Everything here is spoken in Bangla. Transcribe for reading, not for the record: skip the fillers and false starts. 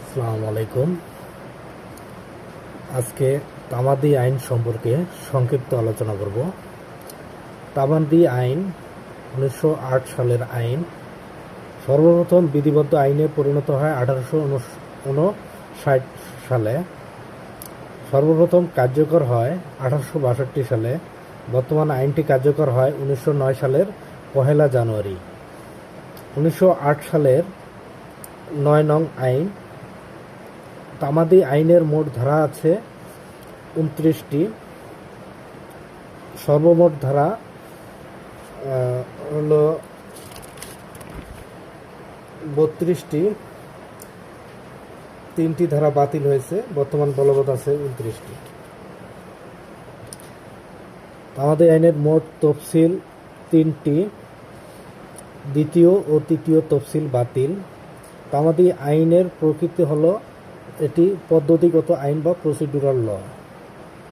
আসসালামু আলাইকুম। আজকে তামাদি আইন সম্পর্কে সংক্ষিপ্ত আলোচনা করব। তামাদি আইন 1908 সালের আইন। সর্বপ্রথম বিধিবদ্ধ আইনে পরিণত হয় 1859 সালে। সর্বপ্রথম কার্যকর হয় 1862 সালে। বর্তমান আইনটি কার্যকর হয় 1909 সালের 1 জানুয়ারি। 1908 সালের 9 নং আইন। তামাদি আইনের মোট ধারা আছে 29টি। সর্বমোট ধারা হলো 32টি। 3টি ধারা বাতিল হয়েছে, বর্তমান বলবৎ আছে 29টি। তামাদি আইনের মোট তফসিল 3টি। দ্বিতীয় ও তৃতীয় তফসিল বাতিল। তামাদি আইনের প্রকৃতি হলো এটি পদ্ধতিগত আইন বা প্রসিডিউরাল ল।